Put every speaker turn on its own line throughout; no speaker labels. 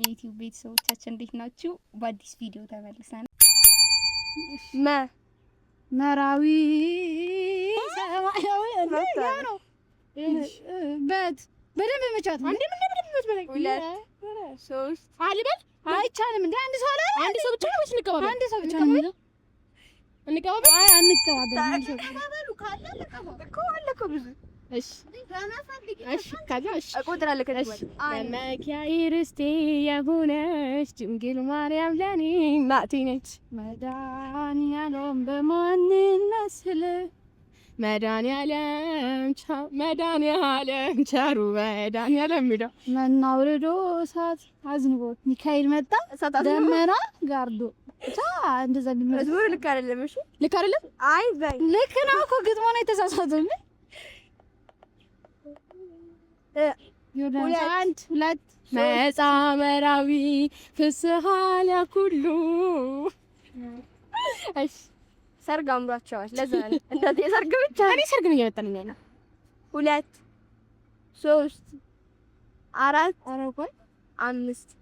የዩቲዩብ ቤተሰቦቻችን እንዴት ናችሁ? በአዲስ ቪዲዮ ተመልሰናል። መራዊ ሰማያዊ ነው በደንብ መቻት አንዴ ምን በደንብ በላይ 3 አልበል አይቻልም። እንደ አንድ ሰው አለ አንድ ሰው ብቻ ነው እንቀባበል አንድ ሰው ብቻ ነው የሚለው እንቀባበል አይ አንቀባበል ካለ እኮ አለ እኮ ብዙ እሺ ካዛ እሺ እቆጥራለሁ ከዚህ ለመኪያዬ ርስቴ የሆነች ድንግል ማርያም ለኔ እናቴ ነች። መድኃኒዓለም በማንነት ስለ መድኃኒዓለም ቻሩ መድኃኒዓለም የሚለው መናውርዶ እሳት አዝንቦ ሚካኤል መጣ ደመና ጋርዶ እንደዛ መዝሙር ልክ አይደለም። እሺ ልክ አይደለም። አይ በይ ልክ ነው እኮ ግጥሞ ነው የተሳሳተው። ሁለት መጻመራዊ ፍስሐ ለኩሉ እሺ ሰርግ አምሯቸዋል። ለዛ ነው እንደዚህ ሰርግ ብቻ እኔ ሰርግ ነው እየመጣልኝ ነው። 2 3 4 5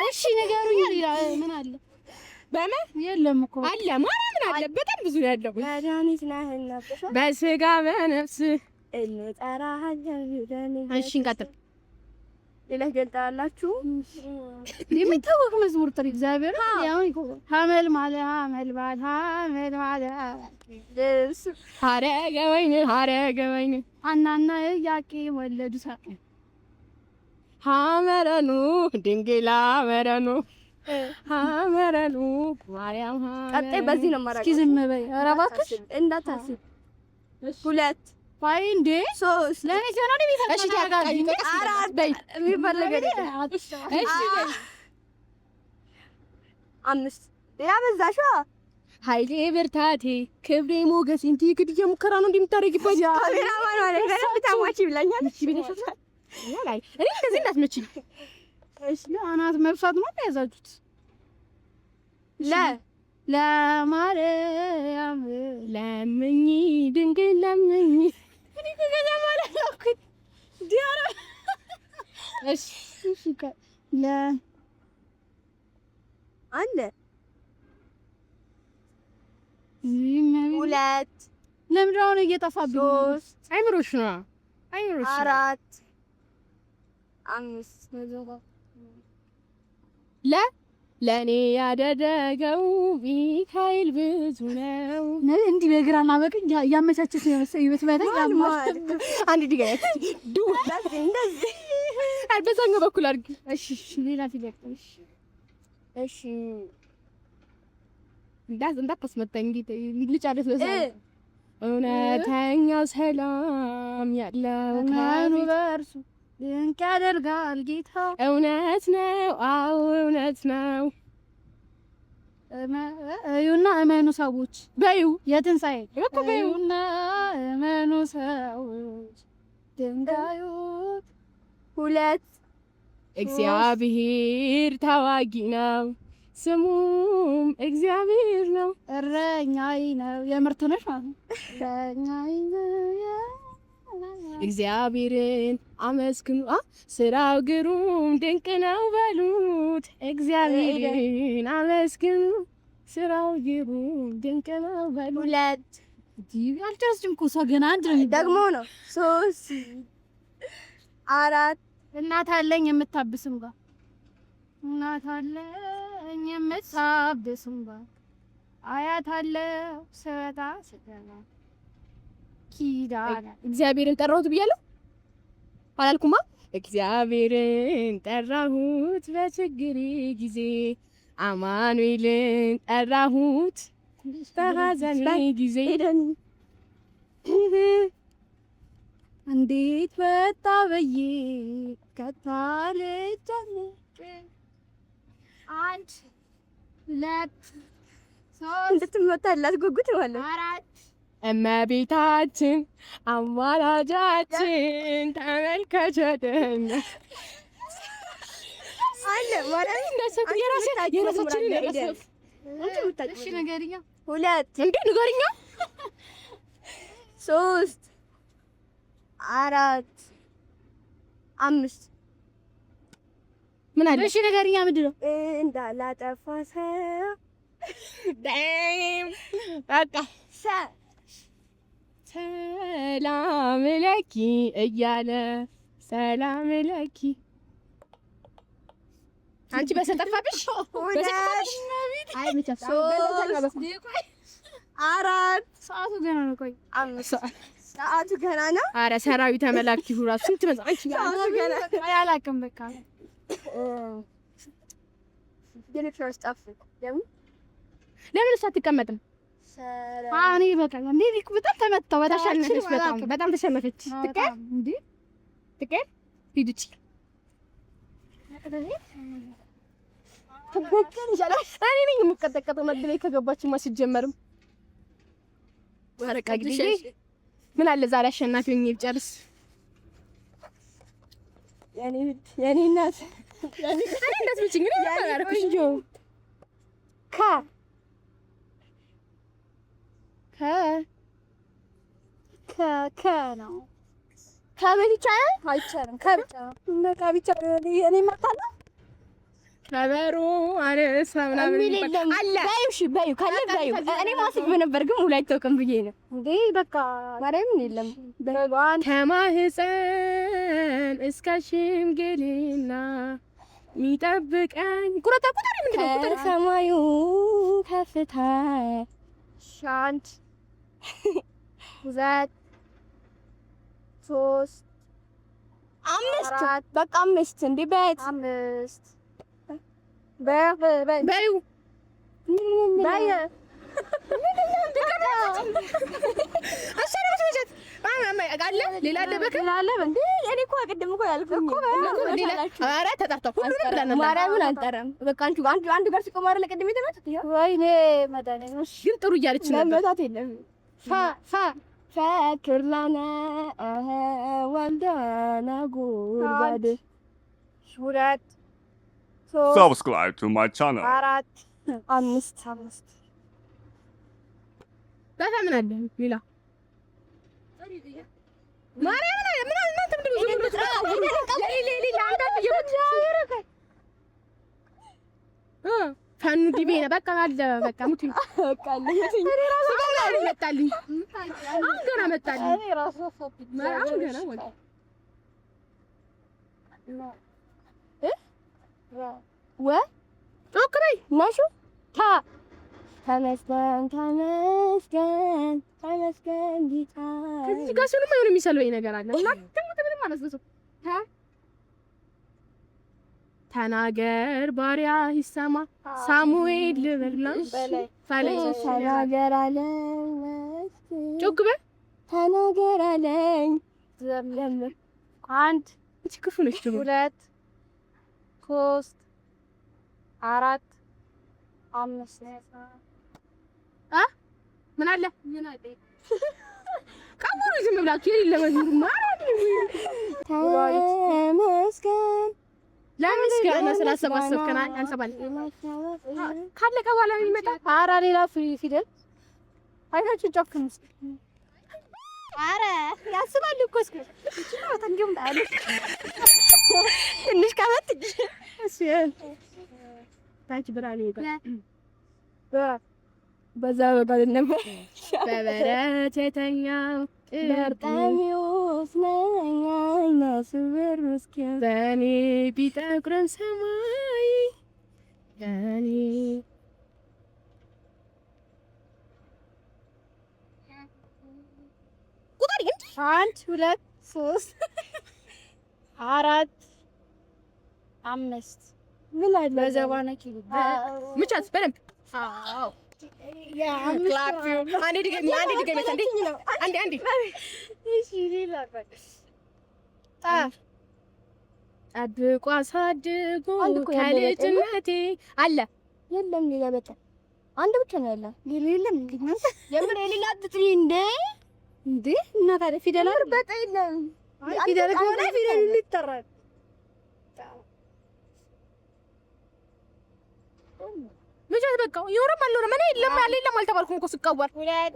እሺ ንገሩኝ። ምን አለ በምን የለም እኮ አለ ማርያምን አለ በጣም ብዙ ነው ያለው። መድኃኒት ነህና በስጋ በነፍስ እንጠራሃለን። እሺ እንቀጥል። ሌላ ገልጣላችሁ የሚታወቅ መዝሙር ጥሪ እግዚአብሔር ያው ሐመል ማለት ደስ ሐረገ ወይን አናና ያቂ ወለዱ ሳቀ ሐመረኑ ድንግላ መረኑ ሐመረኑ ማርያም ቀጤ በዚህ ነው ማራቅ። እስኪ ዝም በይ ኧረ እባክሽ እንዳታስብ። 2 ባይ እንዴ 3 ለኔ ጀነሪ ቢፈታ እሺ ታጋይ 4 በይ የሚፈልገ እሺ 5 ያ በዛሻ ኃይሌ ብርታቴ ክብሬ ሞገስ እንት ይግድ ሙከራ ነው እንደምታረጊበት ካሜራ ማን ማለት ነው በጣምዋች ይብላኛል። እሺ ቢነሽ ላይ እኔ እንደዚህ እንዳትመጪኝ እሺ ለአናት መብሳት ነው ያዛችሁት ለማርያም ለምኝ ድንግል ለምኝ እኔ ከገዛ ማለት ነው ዲያራ እሺ አንድ 2 ለምንድነው እየጠፋብኝ? 3 አይምሮሽ ነው 4 5 ለኔ ያደረገው ሚካኤል ብዙ ነው። እንዲህ በግራና በቀኝ ያመቻቸት ነው ይበትበታ ያማሽ አንድ ዲጋይ እንደዚህ በዛኛው በኩል አድርጊ። እሺ ሌላ ትለቅሽ እሺ እንዳታስመታኝ ልጫለት ለዛ እውነተኛው ሰላም ያለው ከኑ በርሱ ድንቅ ያደርጋል ጌታ። እውነት ነው አዎ እውነት ነው። እዩና እመኑ ሰዎች በዩ የትንሳኤ እኮ በዩና እመኑ ሰዎች ድንጋዩ 2 እግዚአብሔር ታዋጊ ነው ስሙም እግዚአብሔር ነው። እረኛዬ ነው የምርት ነሽ ማለት ነው። እረኛዬ ነው እግዚአብሔርን አመስግኑ ስራው ግሩም ድንቅ ነው በሉት። እግዚአብሔርን አመስግኑ ስራው ግሩም ድንቅ ነው በሉት። 2 አልጨረስኩም እኮ ሰው ገና አንድ ነው ደግሞ ነው 3 4 እናት አለኝ የምታብስም ጋር እናት አለኝ የምታብስም ጋር አያት አለው ሰጣ ሰጠና ኪዳን እግዚአብሔርን ጠራሁት ብያለሁ አላልኩማ? እግዚአብሔርን ጠራሁት በችግሬ ጊዜ አማኑኤልን ጠራሁት በሐዘኔ ጊዜ እንዴት ወጣ በዬ ከታለች 1 2 3 እንድትመጣላት ጉጉት ማለት 4 እመቤታችን አማላጃችን ተመልከቸን አለ ማለት እንደሰኩ የራሳችን እሺ ነገርኛ 2 እንዴ ነገርኛ 3 4 5 ምን አለ? እሺ ነገርኛ ምንድን ነው?
እንዳላጠፋ ሰው
በቃ ሰላም ለኪ እያለ ሰላም ለኪ አንቺ በሰጠፋብሽ አይ ብቻ
አራት
ሰዓቱ ገና ነው። ቆይ
ሰዓቱ ገና ነው።
ኧረ ሰራዊት ተመላክቲ ሁራሱ ስንት መጻች
ገና
አላውቅም። በቃ
ጀነፈር ስታፍ
ለምን አትቀመጥም? እኔ በቃ እንዴ በጣም ተመታው። በታሸነፈች በጣም ተሸነፈች። ትቀር እንዴ ትቀር ሂድቺ ተበቀል ይችላል። እኔ ነኝ የምቀጠቀጠው መድቤ ከገባችማ ሲጀመርም ወረቃ ግዴ ምን አለ ዛሬ አሸናፊ ሆኜ ብጨርስ።
የኔ እናት
እኔ እንደስብችኝ ነው ያረኩሽ እንጂ ነው ከብቻ አይቻልም። ከብቻ እኔ እመጣለሁ። ከበሮ አነሳ ምናምን አለ ባይሽ ባዩ ካለ ባዩ እኔ ማስብ ነበር ግን ሙሉ አይተውከም ብዬ ነው እንዴ። በቃ ማርያምን የለም በባን ከማህፀን እስከ ሽምግልና ሚጠብቀኝ ቁረጣ ቁጥር ምንድነው? ቁጥር ሰማዩ ከፍታ ሻንት ሁለት ሶስት አምስት በቃ አምስት እንዴ በት አምስት በዩ ሌላ አለበከ እንዴ እኔ እኮ ቅድም እኮ ያልኩኝ እኮ ኧረ ተጣርቷል። ሁሉንም ብለናል። ማርያምን አንጠራም። በቃ አንዱ ጋር ሲቆም አይደል ቅድም የተመጣጥ ወይኔ መድኃኒዓለም ግን ጥሩ እያለች ነበር። መመታት የለም ፈክር ለነ ወልደነ ጉርበድ ሁለት
Subscribe to my channel.
አራት አምስት
ምን አለ ሌላ ማርያምን አለ ምን እናንተ ምንድነው ፈኑ ዲቤና በቃ አለ በቃ ሙት በቃ አለ መጣልኝ። አሁን ገና መጣልኝ። እኔ ራሱ ፈጥኩ አሁን ገና ወጣ ኦክራይ ናሹ ተመስገን ጌታ ከዚህ ጋር ሲሆን ማይሆን የሚሰልበኝ ነገር አለ እና ምንም አላስበሰው ተናገር ባሪያ ይሰማ ሳሙኤል ልበላሽ ፈለይ ተናገር አለኝ ጮክ በል ተናገር አለኝ ዘምለም አንድ እቺ ክፉ ነች ደግሞ ሁለት ሶስት አራት አምስት ምን አለ ቀሙሩ ዝም ብላችሁ የሌለ መዝሙር ተመስገን ለምስጋና ስላሰባሰብከና አንሰባል ካለቀ በኋላ የሚመጣ ኧረ ሌላ ፊደል አይታችሁ ጨፍክምስ ኧረ ያስባል እኮ እስኪ እቺ ነው ተንገም ዳለ ትንሽ ካመት እሺ ታች ብራኔ ይባል በዛ በቃ ነበር በበረት የተኛው በርጣሚውስ ነኝ ናስብር ምስኪን በኔ ቢጠቁረን ሰማይ ያኔ ቁጥር እንዴ 1 2 3 4 5 ምን አለ በዘባነኪ ምቻት በደንብ አዎ ያ ክላፕዩ አንዴ ድገሚ አንዴ እሺ ሌላ ጠብቆ አሳድጎ ከልጅነቴ አለ የለም ሌላ በቃ አንድ ብቻ ነው ያለ የለም የምን ሌላ አትጥሪ እንዴ እና ታዲያ ፊደል በቃ የለም ፊደል ከሆነ ፊደል ይጠራል ምንጭት በቃ ይወራም አልወራም እኔ የለም ያለ የለም አልተባልኩም እኮ ስቀወር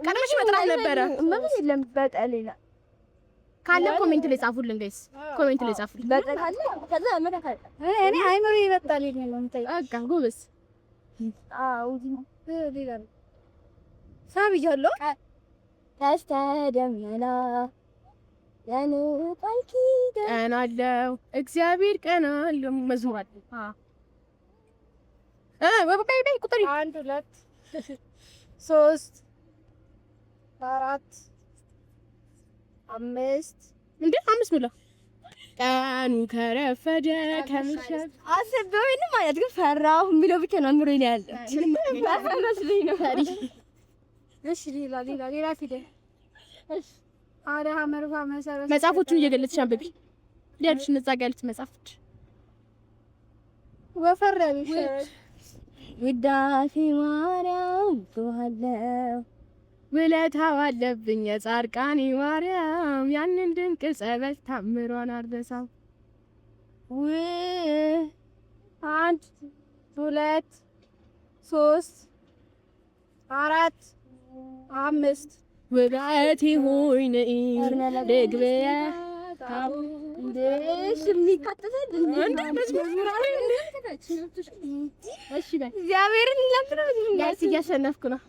ቀድመሽ መጥራት ነበረ ምን የለም በጣም ሌላ ካለ ኮሜንት ላይ ጻፉልን ጋይስ፣ ኮሜንት ላይ ጻፉልን።
በጠቃለ ከዛ መደካለ
እኔ አይምሮ ይበጣል ይላል እንታይ አጋ ጎበስ ሌላ ሳብያለሁ
ተስተደመና ያንጣል
ቀን አለው እግዚአብሔር ቀን አለው መዝሙር አለ። በይ ቁጥር 1 2 3 4 5 እንዴ 5 ብላ ቀኑ ከረፈደ ከምሽት
አስበውኝ ማለት ግን ፈራሁ የሚለው ብቻ ነው አምሮኝ ያለ መስሎኝ ነው።
እሺ ሌላ ፊደል እሺ አረ ሐመርፋ መሰረት መጽሐፎቹን እየገለጽሽ አንብቢ። ሊያልሽ ነጻጋ ያሉት መጽሐፎች ወፈር ያለሽ
ውዳሴ ማርያም ትዋለው
ውለታው አለብኝ የጻድቃኔ ማርያም ያንን ድንቅ ጸበል ታምሯን አርደሳው 1 2 3 4 5 ውራቴ ሆይ ነይ ደግበያ
እንዴሽ የሚካተተል እንዴ መዝሙር አለ
እሺ በይ
እግዚአብሔርን ለምትነው
እያሸነፍኩ ነው።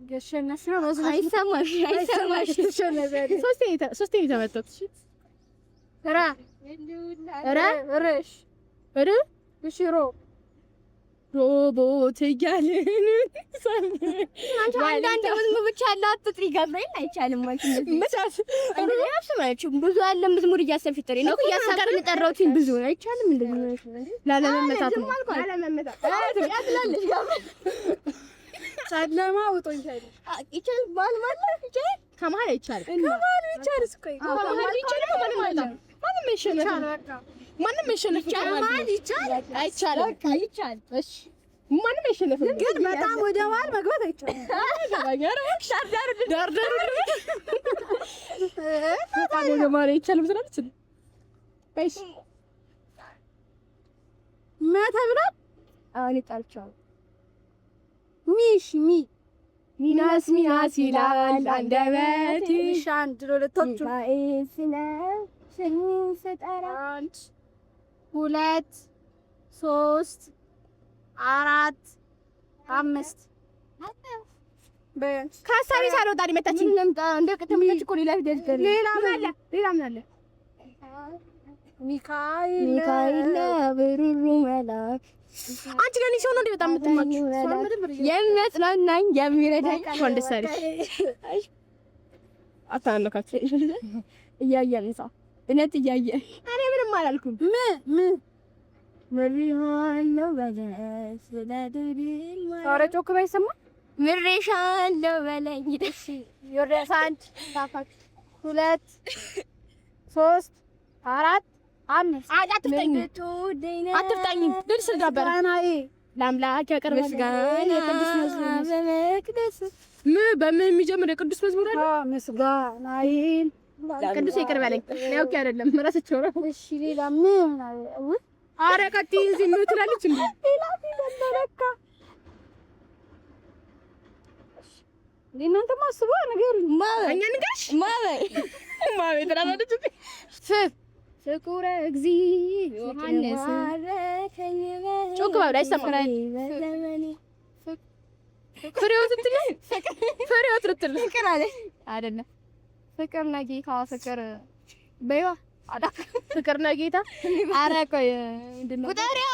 ገሸነሽ ነው
አይሰማሽ
ሶስቴ ተመጣጥ እሺ ሽሮ ሮቦት እያልን
አንዳንድ መዝሙር ብቻ አላጥጥሪ ገብረኝ አይቻልም ማለት ነው። ያስማችሁ ብዙ አለ መዝሙር እያሰፍጥሪ ነው እያሰጋር የጠራሁት ብዙ ነው አይቻልም። እንደዚህ
ላለመመታት
ያትላለሽ
ጨለማ ውጦኝ
ይቻል ባል ማለት ይቻል
ከመሀል አይቻልም።
ከመሀል ይቻልስ ቆይ
ከመሀል ይቻላል። ማንም ይሸነፍ ከመሀል ይቻላል አይቻልም።
ይቻል
እሺ ማንም ይሸነፍ
ግን በጣም ወደ መሀል መግባት አይቻልም።
ዳር በጣም ወደ መሀል አይቻልም ስላለች እሺ
ተብሏል። አሁን ይጣልቻው ሚናስ ይላል አንደበቴ
ሻንድ ለለቶቹ
ስለው ስሙን ስጠራ
1 2 3 4 5 ከሀሳቤ ሳልወጣ ነው የመጣችኝ።
እንደ ከተመጣች እኮ ሌላ ፊደል
ሌላ ምን አለ?
ሚካኤል ብሩሩ መልአክ
አንቺ ጋር ነው እንዴ? በጣም የምትማችሁ
የሚያጽናናኝ የሚረዳኝ
ወንደስ አይደል? አታነካችሁ
እያየን ሰው እነት እያየ
እኔ ምንም አላልኩም።
ምሪሃለው በለኝ ስለድል
ኧረ ጮክ በይ ሰማ
ምሬሻለው በለኝ ደስ
ዮርዳስ 1 ታፋክ 2 3 4 5 አትፍታኝ ድርስ ነበር ለአምላክ ያቀርብ ምስጋና የቅዱስ መዝሙር በምን የሚጀምር የቅዱስ መዝሙር አለ? ምስጋናዬን ቅዱስ ይቅር በለኝ ነው እኮ አይደለም ራስቸው ነው።
እሺ ሌላ ምን አለ?
ኧረ ቀጥይ እዚህ ምን ትላለች እንዴ?
ሌላ ተለካ ለእናንተ ማስቡ ነገር
እኛ ንገርሽ ማበይ ትላለች ፍቁረ እግዚ ዮሐንስ ጮክ ባብላ አይሰማም። ፍሬዎት ልትል
ፍቅር አለ
አይደለም ፍቅር ነው ጌታ ፍቅር በይዋ አዳ ፍቅር ነው ጌታ። ኧረ ቆይ ምንድን ነው
ቁጠሪያ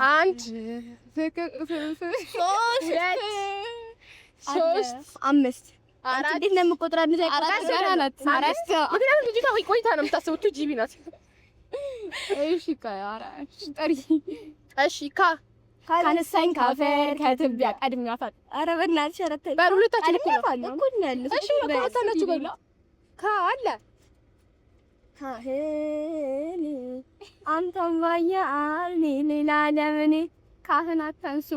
1 ፍቅር 3 5
4 እንዴት ነው የምቆጥረው?
ምክንያቱም ልጅቷ ቆይታ ነው የምታስበው ጂቢ ናት። እሺ ጠሪ እሺ ካነሳኝ ካፈር ከትቢያ ቀድሚያታል።
ኧረ በእናትሽ ሸረተኝ
በሁለታችን እኮ
ነው ያለው።
እሺ በቃታናችሁ በላ ካለ
ካህን አንተም ባያል ሌላ ለምን ካህናት ተንሱ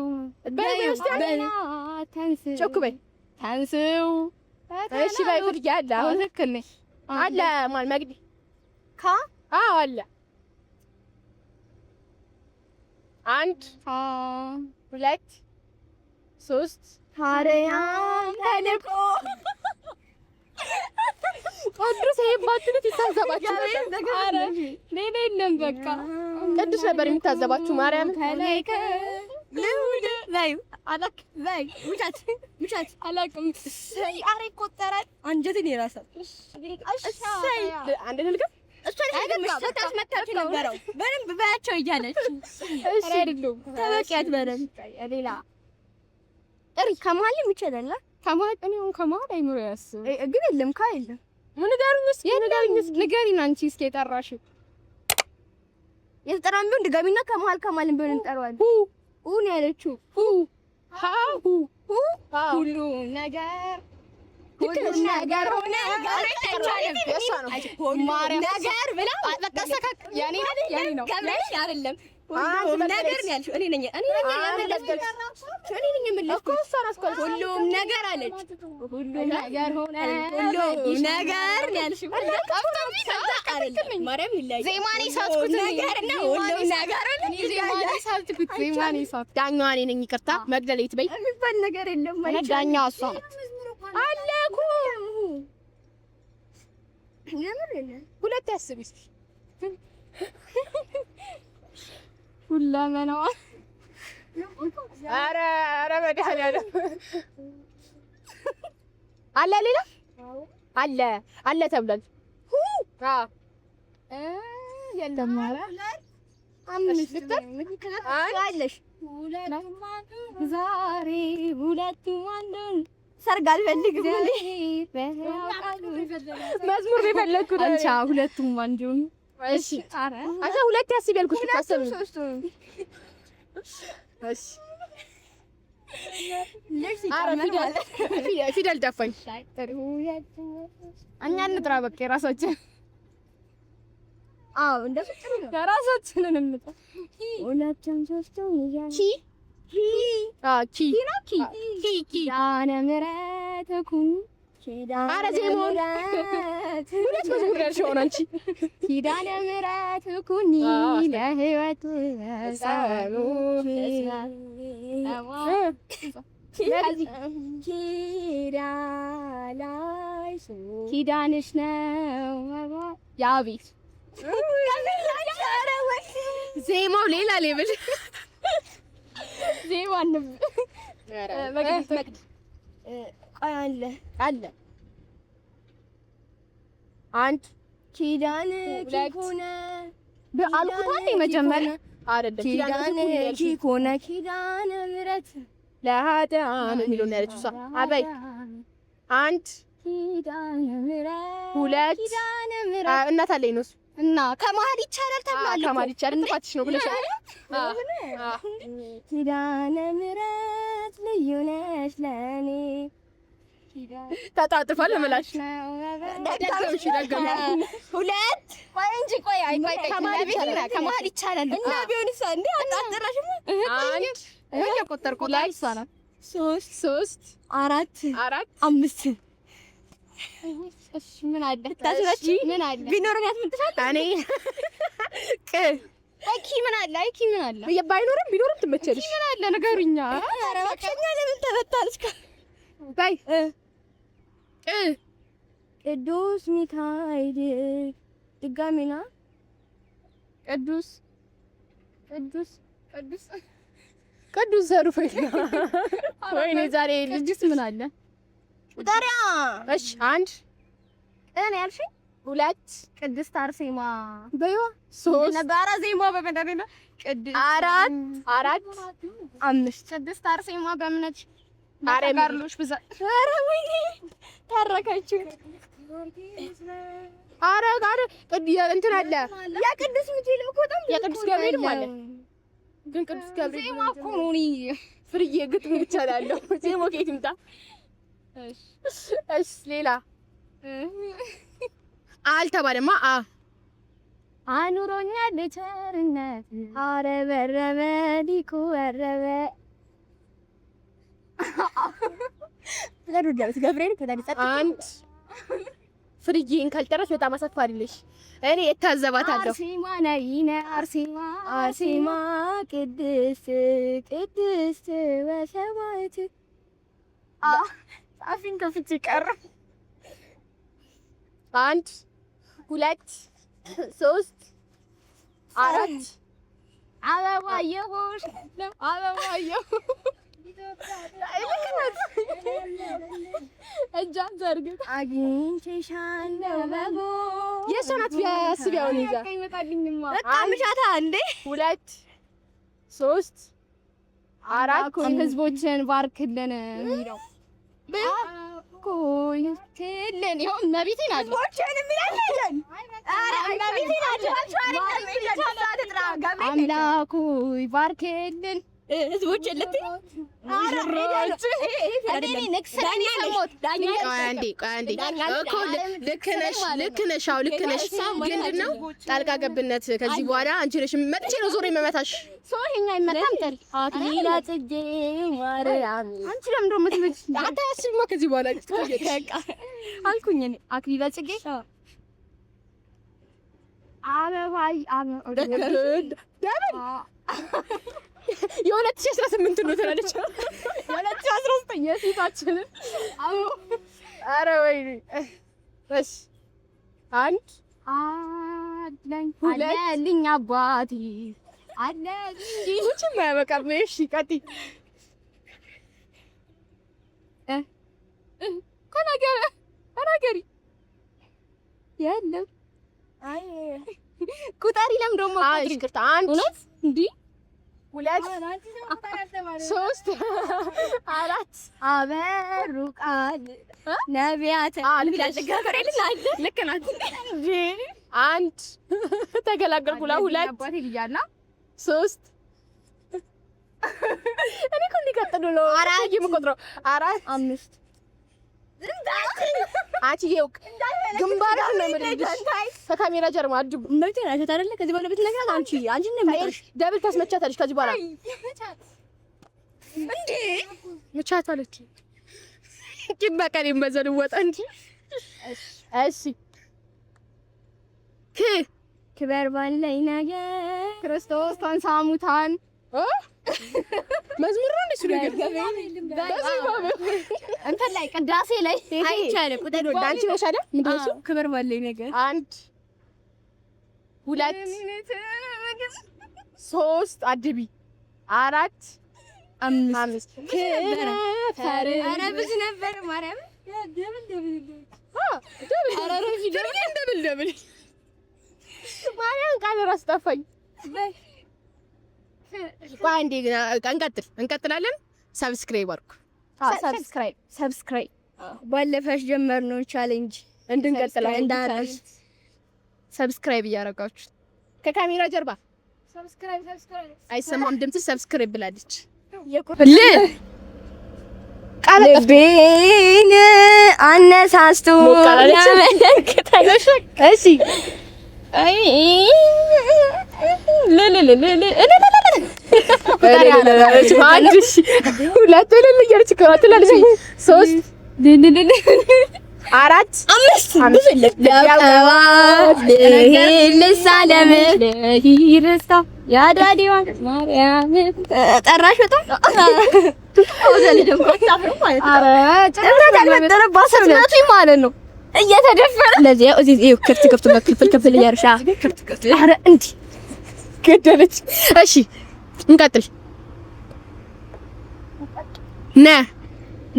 ተንስ
ጮክ በይ ተንስው። እሺ በይ ፍርያ አለ አሁን ትክክል ነኝ አለ ማን መግዲ አዎ አለ 1 2 3
ሐረያም ተልኮ
ቅዱስ ይባትሉት ይታዘባችሁ ነበር። ኧረ ሌላ የለም በቃ ቅዱስ ነበር የሚታዘባችሁ ማርያም ከላይ ለውደ ላይ አላክ ላይ ሙቻት አላቅም ሰይ አሬ ቆጠራል አንጀቴን ይራሳል። እሰይ አንድ ልልከም እሱ አይደለም መታች ነበረው በደንብ ባያቸው እያለች እሺ አይደለም ተበቂያት በደንብ ሌላ እሪ ከመሀል ይችላል ከመሀል ነው ከመሀል አይምሮ ያስ ግን የለም ካይለም ምን ንገሪኝ አንቺ እስኪ የጠራሽው የተጠራን ቢሆን ድጋሚና ከመሀል ቢሆን እንጠራዋለን ሁሉ ያለችው ሁሉ ነገር ሆነ ነገር ብላ በቃ ሰካክ ያኔ ነው ከመሽ አይደለም ሁሉም ነገር ነው ያልሽው። እኔ ነኝ ሁሉም ነገር አለች። ሁሉም ነገር ሆነ ሁሉም ነገር ነው ያልሽው። ማርያም ይላል ዜማኔ ሳትኩት ነገር ነው ሁሉም ነገር ነው ዜማኔ ሳትኩት ዜማኔ ሳት ዳኛዋ እኔ ነኝ። ይቅርታ መግደል ይትበይ የሚባል ነገር የለም ማለት ዳኛዋ እሷ አለኩ የምር የለም። ሁለት ያስብ እስኪ ሁላመናዋ ኧረ መድኃኒዓለም አለ ሌላ አለ ተብሏል። የለም ኧረ አምስት አለሽ ዛሬ ሁለቱም አንዱን ሰርግ አልፈልግም መዝሙር ነው የፈለግኩት አንቺ ሁለቱም አንዱን እሺ አቻ ሁለት ያስብ ያልኩሽ ታሰብ እሺ ፊደል ደፋኝ እኛ እንጥራ በቃ የራሳችን እንደሱ ጥሩ ነው የራሳችንን እንጥራ ሁለቱም ሶስቱም ኪ ዳነ ምሕረት ኩን ኧረ ዜማውን ሁለት መዝሙር ያልሽው አንቺ ኪዳነ ምሕረት ኩኒ ለሕይወት ኪዳንሽ ነው ያቤት ዜማው ሌላ ሌብል ዜማ መግድ አለ አንድ ኪዳን ኪኮነ በአልኩት መጀመሪያ አይደለም ኪዳን ኪዳነ ምሕረት ለኃጥአን የሚለው ነው ያለችው እሷ አበይ አንድ ኪዳነ ምሕረት ሁለት ኪዳነ ምሕረት እናት አለኝ ነው እና ከመሀል ይቻላል ተብሏል ከመሀል ይቻላል እንፋትሽ ነው ብለሻል ኪዳነ ምሕረት ልዩ ነሽ ለኔ ተጣጥፋል ለምላሽ ደጋግመሽ ሁለት ቆይ እንጂ ቆይ ከመሀል ይቻላል እና ቢሆንስ እንዴ አጣጥራሽም አንድ የቆጠርኩ ላይ ሳና ሶስት አራት አምስት እሺ ምን አለ ታስረች ምን አለ ቢኖርኛት ምን ትሻለሽ እኔ ኪ ምን አለ ምን አለ ባይኖርም ቢኖርም ትመቸልሽ ምን አለ ንገሩኛ ኧረ እባክሽ ለምን ተበታልሽ ባይ ቅዱስ ሚካኤል ድጋሚና ቅዱስ ዘሩፋኤል ወይኔ ዛሬ ልጅስ ምን አለ ቁጠሪያ እሺ አንድ እኔ ያልሽኝ ሁለት ቅድስት አርሴማ በይዋ ሶስት ነባራ ዜማ በመደረና ቅድስት አራት አምስት ቅድስት አርሴማ በእምነት አረጋርሎሽ ብዛት ኧረ ወይኔ ታረካችሁ አረ እንትን አለ ያ ቅዱስ ሚካኤል እኮ በጣም የቅዱስ ገብርኤል ማለት ግን ቅዱስ ገብርኤል ዜማ እኮ ነው ፍርዬ ግጥም ይቻላልው ዜማ ከየት ይምጣ እሺ ሌላ አልተባለማ አኑሮኛል ቸርነት አረበረበ ዲኩ ወረበ ለሩዳስ ገብርኤል ከዳንጸት አንድ ፍርዬን ካልጠራሽ በጣም አሳፋሪልሽ እኔ እታዘባታለሁ አርሴማ ነይነ አርሴማ ቅድስት ወሰማዕት ጻፊን ከፍቼ ቀረ 1 2 3 4
አበባየሁ
እጇን ዘርግታ
አግኝቼሻለሁ በጎ
የእሷ ናት ቢያስቢያውን ይዛ
አምሻታ እንዴ
2 3 4 ህዝቦችን ባርክልን የሚለው ባርክልን ይኸው እመቤቴን አለ
ህዝቦችን የሚላለን
አምላኩ ባርክልን
ህዝቦችን
ልክ ነሽ ግን ነው ጣልቃ ገብነት ከዚህ በኋላ አንቺ ነሽ መጥቼ ነው ዞሬ መመታሽ ሶኛ ይመጣም ተል
አክሊለ ጽጌ ማርያም
አንቺ ለምን ደሞ ትልጅ አታስቢማ ከዚህ በኋላ
አልኩኝ እኔ አክሊለ ጽጌ
አበባይ የ2018 ነው ትላለች 2019 የፊታችንን ኧረ ወይኔ እሺ 1 አለልኝ አባቴ አለልኝ ምንም አያበቃም እሺ ቀጥይ ተናገሪ የለም አይ ቁጣሪ ለምን ደሞ ይቅርታ 1 እውነት እንዴ 2 3 4
አበሩ ቃል ነቢያት
ልክ ናት 1 ተገላገልኩ 2 አባቴ ልያና 3 እኔ እኮ እንዲቀጥሉ ነው 4 የምቆጥረው 4 5 አቺየው ግንባር ነው ምድርሽ ከካሜራ ጀርባ አድቡ
እንዴት ነው አይደለ ከዚህ በኋላ ብትነግራት አንቺ ነው የምትጠርሽ
ደብል ታስመቻታለሽ ከዚህ በኋላ
እንዴ
መቻታለች በቀሌም በዘል ወጣ እንጂ እሺ
ክበር ባለኝ ነገር
ክርስቶስ ተንሥአ እሙታን መዝሙር ነው እንደሱ ነገር እንትን ላይ ቅዳሴ ላይ
አይቻልም ቁጥር
ዳንቺ ነሽ አይደል ምንድን ነው
ክበር ባለኝ ነገር
1 2 3 አድቢ 4 5
ኧረ ብዙ ነበር ማርያም
ደብል ማርያም ቃል እራሱ ጠፋኝ ባንዴ እንቀጥላለን ሰብስክራይብ አድርጉ ሰብስክራይብ
ባለፈሽ ጀመርነው ቻሌንጅ
እንድንቀጥል እንዳረስ ሰብስክራይብ እያደረጋችሁ ከካሜራ ጀርባ ሰብስክራይብ አይሰማም ድምጽ ሰብስክራይብ ብላለች
ልቤን አነሳስቶ
እሺ አይ
እየተደፈረ ለዚህ እዚህ ክፍል ያርሻ ክፍል አረ እንዴ
ገደለች እሺ እንቀጥል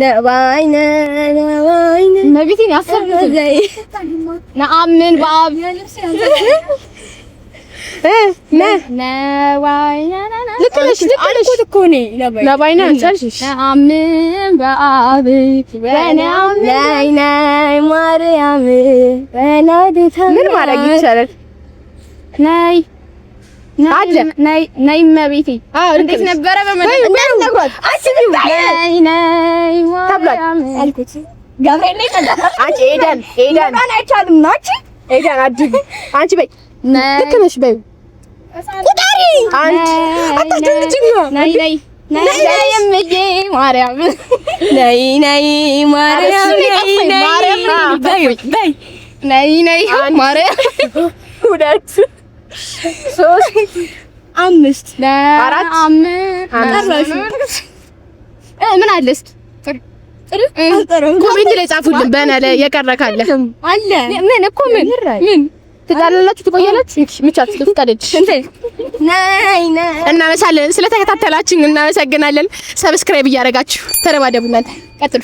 ነባይነ
ነቢቴን ያሰብኩት ነአምን በአብ ነባይነ ልክ ነሽ አልኩት እኮ እኔ ነባይነ አንቻልሽ ነአምን በአብ በነአምን
ማርያም ወላዲተ
ምን ማድረግ ይቻላል ነይ ነይ መቤቴ እንዴት ነበረ በመደብ አስቢው ነይ ማርያም አልኩት ገብርኤል ነይ አንቺ ኤደን አይቻልም ነው ኤደን አድግ አንቺ በይ ልክ ነሽ በይ ቁጣሪ አንቺ አታደርጅኝ ነይ እምዬ ማርያም
ነይ ማርያም
ነይ ማርያም 2 3 5 4 5 ምን አለ እስኪ ኮሜንት ላይ ጻፉልን። በእኔ የቀረ ካለ
አለ
ምን እኮ ምን ትጣላላችሁ ትቆያላችሁ? ምቻት ትፍቀደች እናመሳለን። ስለተከታተላችሁ እናመሰግናለን። ሰብስክራይብ እያደረጋችሁ ተረባደቡ። እናንተ ቀጥሉ።